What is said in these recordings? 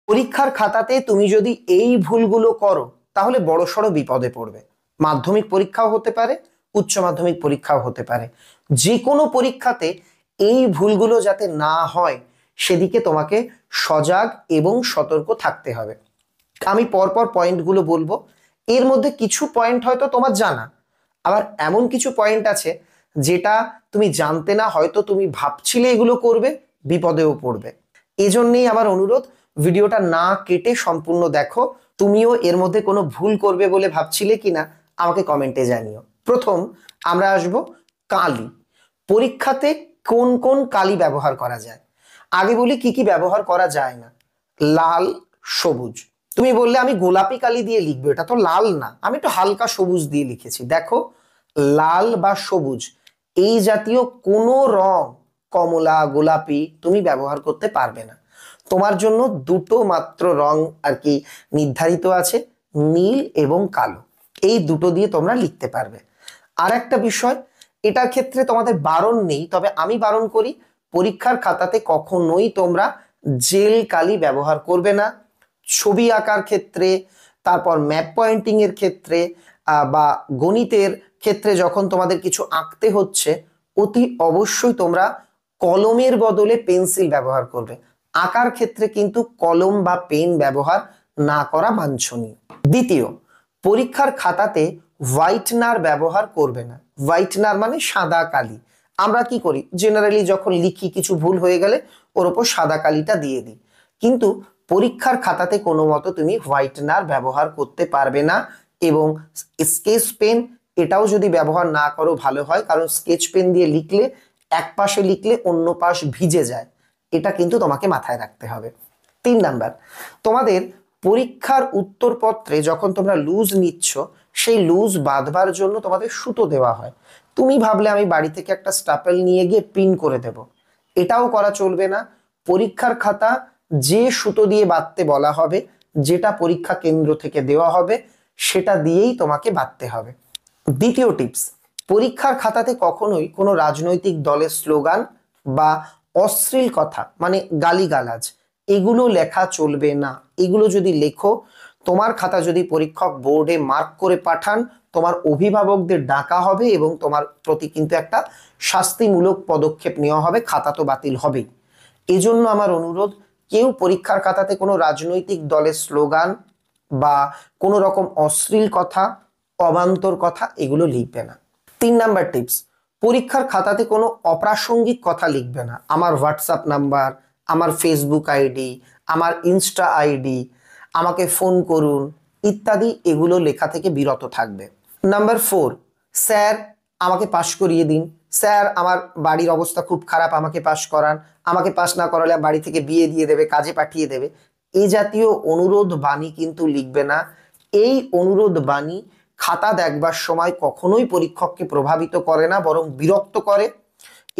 পরীক্ষার খাতাতে তুমি যদি এই ভুলগুলো করো তাহলে বড়সড় বিপদে পড়বে। মাধ্যমিক পরীক্ষাও হতে পারে, উচ্চ মাধ্যমিক পরীক্ষাও হতে পারে। যে কোনো পরীক্ষাতে এই ভুলগুলো যাতে না হয় সেদিকে তোমাকে সজাগ এবং সতর্ক থাকতে হবে। আমি পরপর পয়েন্টগুলো বলবো। এর মধ্যে কিছু পয়েন্ট হয়তো তোমার জানা, আবার এমন কিছু পয়েন্ট আছে যেটা তুমি জানতে না, হয়তো তুমি ভাবছিলে এগুলো করবে, বিপদেও পড়বে। এজন্যই আমার অনুরোধ, ভিডিওটা না কেটে সম্পূর্ণ দেখো। তুমিও এর মধ্যে কোনো ভুল করবে বলে ভাবছিলে কিনা আমাকে কমেন্টে জানিও। প্রথম আমরা আসব কালি। পরীক্ষাতে কোন কোন কালি ব্যবহার করা যায়। আগে বলি কি কি ব্যবহার করা যায় না। লাল, সবুজ। তুমি বললে আমি গোলাপি কালি দিয়ে লিখবো, এটা তো লাল না, আমি একটু হালকা সবুজ দিয়ে লিখেছি। দেখো, লাল বা সবুজ এই জাতীয় কোনো রং, কমলা, গোলাপি তুমি ব্যবহার করতে পারবে না। তোমার জন্য দুটো মাত্র রং আর কি নির্ধারিত আছে, নীল এবং কালো। এই দুটো দিয়ে তোমরা লিখতে পারবে। আর একটা বিষয়, এটার ক্ষেত্রে তোমাদের বারণ নেই, তবে আমি বারণ করি, পরীক্ষার খাতাতে কখনোই তোমরা জেল কালি ব্যবহার করবে না। ছবি আঁকার ক্ষেত্রে, তারপর ম্যাপ পয়েন্টিং এর ক্ষেত্রে বা গণিতের ক্ষেত্রে যখন তোমাদের কিছু আঁকতে হচ্ছে, অতি অবশ্যই তোমরা কলমের বদলে পেন্সিল ব্যবহার করবে। আঁকার ক্ষেত্রে কিন্তু কলম বা পেন ব্যবহার না করা বাঞ্ছনীয়। দ্বিতীয়, পরীক্ষার খাতাতে হোয়াইটনার ব্যবহার করবে না। হোয়াইটনার মানে সাদা কালি। আমরা কি করি, জেনারেলি যখন লিখি কিছু ভুল হয়ে গেলে ওর ওপর সাদা কালিটা দিয়ে দিই, কিন্তু পরীক্ষার খাতাতে কোনো মতো তুমি হোয়াইটনার ব্যবহার করতে পারবে না। এবং স্কেচ পেন, এটাও যদি ব্যবহার না করো ভালো হয়, কারণ স্কেচ পেন দিয়ে লিখলে এক পাশে লিখলে অন্য পাশ ভিজে যায়, এটা কিন্তু তোমাকে মাথায় রাখতে হবে। 3 নাম্বার, তোমাদের পরীক্ষার উত্তরপত্রে যখন তোমরা লুজ নিচ্ছ, সেই লুজ বাঁধবার জন্য তোমাদের সুতো দেওয়া হয়। তুমি ভাবলে আমি বাড়ি থেকে একটা স্টাপেল নিয়ে গিয়ে পিন করে দেব, এটাও করা চলবে না। পরীক্ষার খাতা যে সুতো দিয়ে বাঁধতে বলা হবে, যেটা পরীক্ষা কেন্দ্র থেকে দেওয়া হবে, সেটা দিয়েই তোমাকে বাঁধতে হবে। দ্বিতীয় টিপস, পরীক্ষার খাতাতে কখনোই কোনো রাজনৈতিক দলের স্লোগান বা অশ্লীল কথা মানে গালিগালাজ এগুলো লেখা চলবে না। এগুলো যদি লেখো, তোমার খাতা যদি পরীক্ষক বোর্ডে মার্ক করে পাঠান, তোমার অভিভাবকদের ডাকা হবে এবং তোমার প্রতি কিন্তু একটা শাস্তিমূলক পদক্ষেপ নেওয়া হবে, খাতা তো বাতিল হবেই। এজন্য আমার অনুরোধ, কেউ পরীক্ষার খাতাতে কোনো রাজনৈতিক দলের স্লোগান বা কোনো রকম অশ্লীল কথা, অবান্তর কথা এগুলো লিখবে না। 3 নাম্বার টিপস, পরীক্ষার খাতাতে কোনো অপ্রাসঙ্গিক কথা লিখবে না। আমার হোয়াটসঅ্যাপ নাম্বার, আমার ফেসবুক আইডি, আমার ইনস্টা আইডি, আমাকে ফোন করুন ইত্যাদি এগুলো লেখা থেকে বিরত থাকবে। নাম্বার 4, স্যার আমাকে পাশ করিয়ে দিন, স্যার আমার বাড়ির অবস্থা খুব খারাপ, আমাকে পাশ করান, আমাকে পাশ না করালে বাড়ি থেকে বিয়ে দিয়ে দেবে, কাজে পাঠিয়ে দেবে, এই জাতীয় অনুরোধ বাণী কিন্তু লিখবে না। এই অনুরোধ বাণী খাতা দেখবার সময় কখনোই পরীক্ষককে প্রভাবিত করে না, বরং বিরক্ত করে।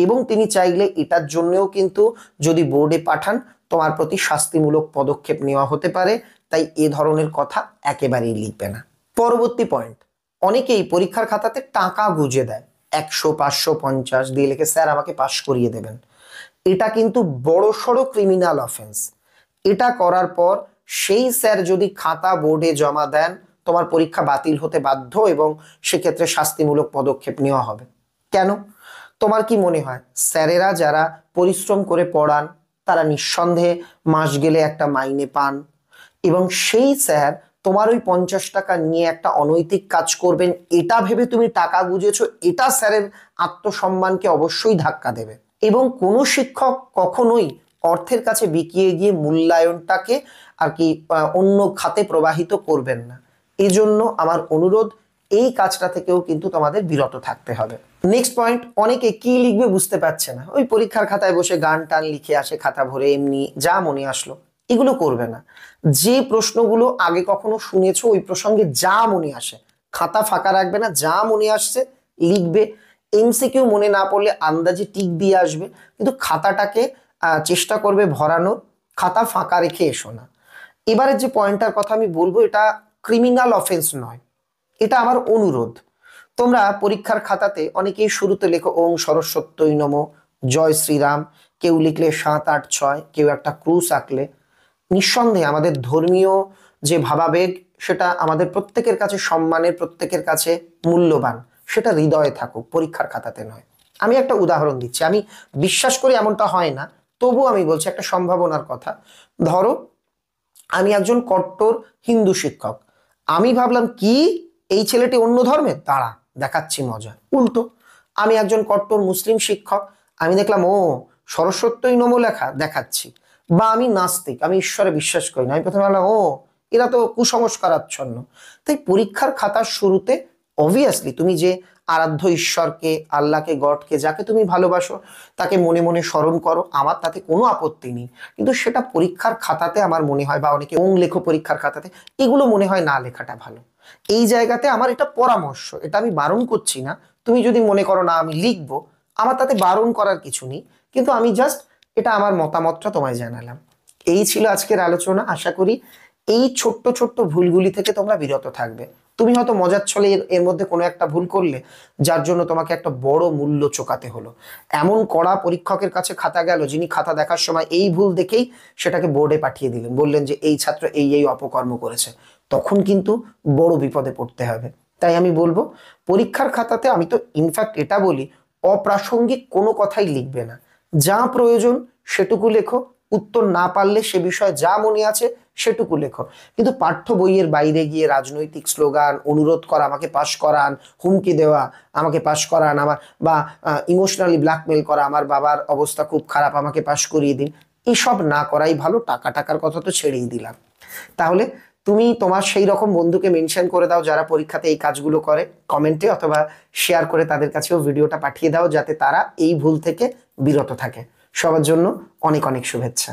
এবং তিনি চাইলে এটার জন্যও কিন্তু যদি বোর্ডে পাঠান, তোমার প্রতি শাস্তিমূলক পদক্ষেপ নেওয়া হতে পারে। তাই এ ধরনের কথা একেবারেই লিখবে না। পরবর্তী পয়েন্ট, অনেকেই পরীক্ষার খাতাতে টাকা গুঁজে দেয়, 100, 500, 50 দিয়ে লিখে স্যার আমাকে পাশ করিয়ে দেবেন। এটা কিন্তু বড়সড় ক্রিমিনাল অফেন্স। এটা করার পর সেই স্যার যদি খাতা বোর্ডে জমা দেন, তোমার পরীক্ষা বাতিল হতে বাধ্য এবং সেক্ষেত্রে শাস্তিমূলক পদক্ষেপ নেওয়া হবে। কেন? তোমার কি মনে হয় স্যারেরা যারা পরিশ্রম করে পড়ান তারা নিঃসন্দেহে মাস গেলে একটা মাইনে পান, এবং সেই স্যার তোমার ওই 50 টাকা নিয়ে একটা অনৈতিক কাজ করবেন এটা ভেবে তুমি টাকা গুঁজেছো, এটা স্যারের আত্মসম্মানকে অবশ্যই ধাক্কা দেবে। এবং কোনো শিক্ষক কখনোই অর্থের কাছে বিকিয়ে গিয়ে মূল্যায়নটাকে আর কি অন্য খাতে প্রবাহিত করবেন না। এজন্য আমার অনুরোধ, এই কাজটা থেকেও কিন্তু তোমাদের বিরত থাকতে হবে। নেক্সট পয়েন্ট, অনেকে কি লিখবে বুঝতে পারছে না, ওই পরীক্ষার খাতায় বসে গান টান লিখে আসে, খাতা ভরে এমনি যা মনে আসলো। এগুলো করবে না। যে প্রশ্নগুলো আগে কখনো শুনেছো ওই প্রসঙ্গে যা মনে আসে, খাতা ফাঁকা রাখবে না, যা মনে আসছে লিখবে। এমসিকিউ মনে না পড়লে আন্দাজে টিক দিয়ে আসবে, কিন্তু খাতাটাকে চেষ্টা করবে ভরানোর, খাতা ফাঁকা রেখে এসো না। এবারের যে পয়েন্টটার কথা আমি বলবো, এটা ক্রিমিনাল অফেন্স নয়, এটা আমার অনুরোধ। তোমরা পরীক্ষার খাতাতে অনেকেই শুরুতে লেখো ওং সরস্বত্যই নমঃ, জয় শ্রীরাম, কেউ লিখলে 7, 8, 6, কেউ একটা ক্রুশ আঁকলে। নিঃসন্দেহে আমাদের ধর্মীয় যে ভাবাবেগ সেটা আমাদের প্রত্যেকের কাছে সম্মানের, প্রত্যেকের কাছে মূল্যবান, সেটা হৃদয়ে থাকুক, পরীক্ষার খাতাতে নয়। আমি একটা উদাহরণ দিচ্ছি, আমি বিশ্বাস করি এমনটা হয় না, তবু আমি বলছি একটা সম্ভাবনার কথা। ধরো আমি একজন কট্টর হিন্দু শিক্ষক, আমি ভাবলাম কি এই ছেলেটি অন্য ধর্মের, দাঁড়া দেখাচ্ছি মজা। উল্টো আমি একজন কট্টর মুসলিম শিক্ষক, আমি দেখলাম ও সরস্বত্যই নমো লেখা, দেখাচ্ছি। বা আমি নাস্তিক, আমি ঈশ্বরে বিশ্বাস করি না, আমি প্রথমে ভাবলাম ও এরা তো কুসংস্কারাচ্ছন্ন। তাই পরীক্ষার খাতার শুরুতে অবভিয়াসলি তুমি যে আরাধ্য ঈশ্বরকে, আল্লাহকে, গডকে, যাকে তুমি ভালোবাসো তাকে মনে মনে স্মরণ করো, আমার তাতে কোনো আপত্তি নেই। কিন্তু সেটা পরীক্ষার খাতাতে আমার মনে হয়, বা অনেকে ওং লেখো পরীক্ষার খাতাতে, এগুলো মনে হয় না লেখাটা ভালো। এই জায়গাতে আমার এটা পরামর্শ, এটা আমি বারণ করছি না। তুমি যদি মনে করো না আমি লিখবো, আমার তাতে বারণ করার কিছু নেই, কিন্তু আমি জাস্ট এটা আমার মতামতটা তোমায় জানালাম। এই ছিল আজকের আলোচনা। আশা করি এই ছোট্ট ছোট্ট ভুলগুলি থেকে তোমরা বিরত থাকবে। তুমি হয়তো মজার ছলে এর মধ্যে কোনো একটা ভুল করলে, যার জন্য তোমাকে একটা বড় মূল্য চোকাতে হলো। এমন কড়া পরীক্ষকের কাছে খাতা গেল, যিনি খাতা দেখার সময় এই ভুল দেখেই সেটাকে বোর্ডে পাঠিয়ে দিলেন, বললেন যে এই ছাত্র এই এই অপকর্ম করেছে, তখন কিন্তু বড় বিপদে পড়তে হবে। তাই আমি বলবো পরীক্ষার খাতাতে, আমি তো ইনফ্যাক্ট এটা বলি, অপ্রাসঙ্গিক কোনো কথাই লিখবে না, যা প্রয়োজন সেটুকু লেখো, উত্তর না পারলে সে বিষয়ে যা মনে আছে সেটুকু লেখো। কিন্তু পাঠ্য বইয়ের বাইরে গিয়ে রাজনৈতিক স্লোগান, অনুরোধ করা আমাকে পাশ করান, হুমকি দেওয়া আমাকে পাশ করান, আমার বা ইমোশনালি ব্ল্যাকমেল করা, আমার বাবার অবস্থা খুব খারাপ আমাকে পাশ করিয়ে দিন, এসব না করাই ভালো। টাকার কথা তো ছেড়েই দিলাম। তাহলে তুমি তোমার সেই রকম বন্ধুকে মেনশন করে দাও যারা পরীক্ষাতে এই কাজগুলো করে, কমেন্টে, অথবা শেয়ার করে তাদের কাছেও ভিডিওটা পাঠিয়ে দাও, যাতে তারা এই ভুল থেকে বিরত থাকে। সবার জন্য অনেক অনেক শুভেচ্ছা।